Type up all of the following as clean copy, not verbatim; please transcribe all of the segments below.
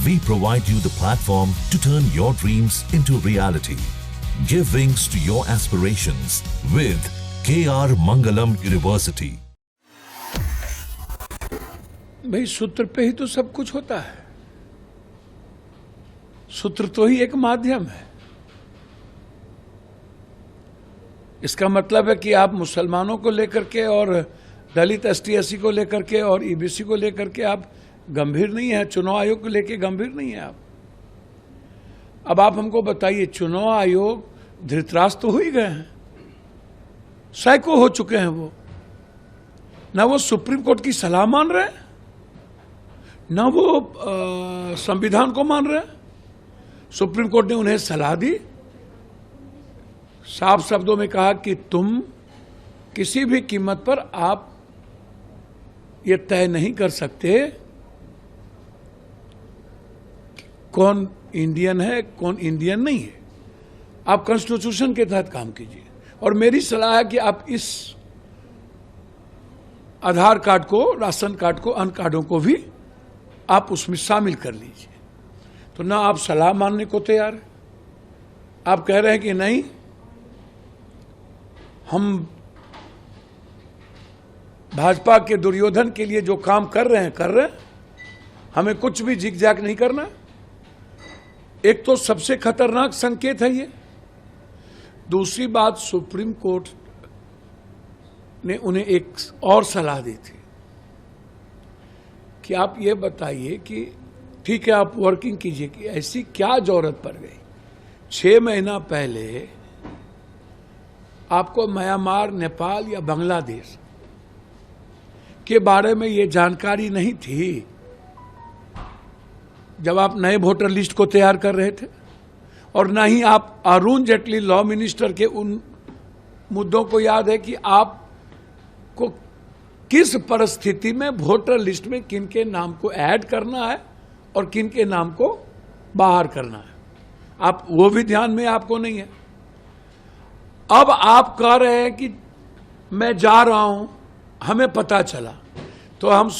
We provide you the platform to turn your dreams into reality. Give wings to your aspirations with KR Mangalam University. भाई सूत्र पे ही तो सब कुछ होता है। सूत्र तो ही एक माध्यम है। इसका मतलब है कि आप मुसलमानों को लेकर के और दलित एसटी एससी को लेकर के और ईबीसी को लेकर के आप गंभीर नहीं है, चुनाव आयोग को लेकर गंभीर नहीं है आप। अब आप हमको बताइए, चुनाव आयोग धृतराष्ट्र तो हो ही गए हैं, साइको हो चुके हैं वो। ना वो सुप्रीम कोर्ट की सलाह मान रहे हैं, ना वो संविधान को मान रहे हैं। सुप्रीम कोर्ट ने उन्हें सलाह दी, साफ शब्दों में कहा कि तुम किसी भी कीमत पर आप ये तय नहीं कर सकते कौन इंडियन है कौन इंडियन नहीं है। आप कॉन्स्टिट्यूशन के तहत काम कीजिए। और मेरी सलाह है कि आप इस आधार कार्ड को, राशन कार्ड को, अन्य कार्डों को भी आप उसमें शामिल कर लीजिए। तो ना आप सलाह मानने को तैयार हैं, आप कह रहे हैं कि नहीं, हम भाजपा के दुर्योधन के लिए जो काम कर रहे हैं, हमें कुछ भी जिग जैग नहीं करना। एक तो सबसे खतरनाक संकेत है ये। दूसरी बात, सुप्रीम कोर्ट ने उन्हें एक और सलाह दी थी कि आप ये बताइए कि ठीक है, आप वर्किंग कीजिए कि ऐसी क्या जरूरत पड़ गई। 6 महीना पहले आपको म्यांमार, नेपाल या बांग्लादेश के बारे में ये जानकारी नहीं थी जब आप नए वोटर लिस्ट को तैयार कर रहे थे, और न ही आप अरुण जेटली लॉ मिनिस्टर के उन मुद्दों को याद है कि आपको किस परिस्थिति में वोटर लिस्ट में किन के नाम को ऐड करना है और किन के नाम को बाहर करना है। आप वो भी ध्यान में आपको नहीं है। अब आप कह रहे हैं कि मैं जा रहा हूं, हमें पता चला। तो हम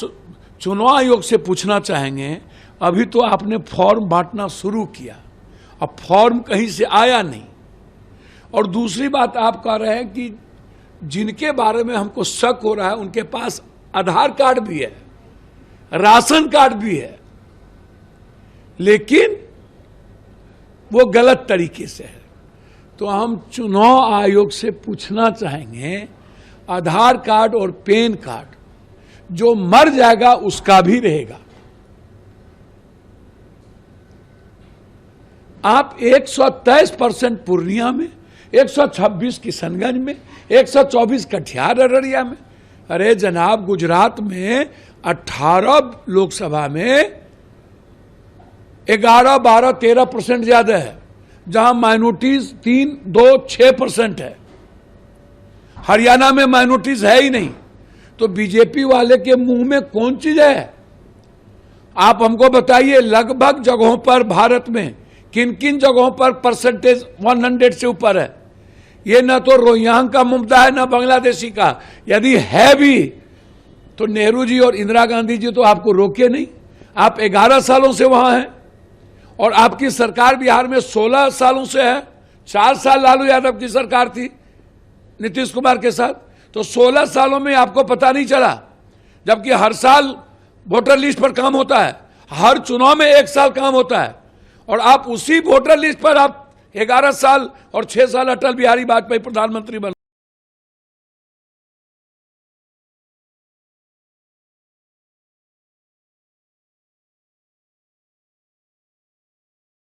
चुनाव आयोग से पूछना चाहेंगे, अभी तो आपने फॉर्म बांटना शुरू किया, अब फॉर्म कहीं से आया नहीं। और दूसरी बात, आप कह रहे हैं कि जिनके बारे में हमको शक हो रहा है उनके पास आधार कार्ड भी है, राशन कार्ड भी है, लेकिन वो गलत तरीके से है। तो हम चुनाव आयोग से पूछना चाहेंगे, आधार कार्ड और पैन कार्ड जो मर जाएगा उसका भी रहेगा। आप 123% पूर्णिया में, 126 किशनगंज में, 124 कटिहार अररिया में। अरे जनाब, गुजरात में 18 लोकसभा में 11, 12, 13% ज्यादा है, जहां माइनॉरिटीज 3, 2, 6% है। हरियाणा में माइनॉरिटीज है ही नहीं। तो बीजेपी वाले के मुंह में कौन चीज है? आप हमको बताइए, लगभग जगहों पर भारत में किन किन जगहों पर परसेंटेज 100 से ऊपर है। ये ना तो रोहिंग्या का मुद्दा है, ना बांग्लादेशी का। यदि है भी तो नेहरू जी और इंदिरा गांधी जी तो आपको रोके नहीं। आप 11 सालों से वहां हैं और आपकी सरकार बिहार में 16 सालों से है। 4 साल लालू यादव की सरकार थी नीतीश कुमार के साथ। तो 16 सालों में आपको पता नहीं चला, जबकि हर साल वोटर लिस्ट पर काम होता है, हर चुनाव में 1 साल काम होता है। और आप उसी वोटर लिस्ट पर आप 11 साल और 6 साल अटल बिहारी वाजपेयी प्रधानमंत्री बने।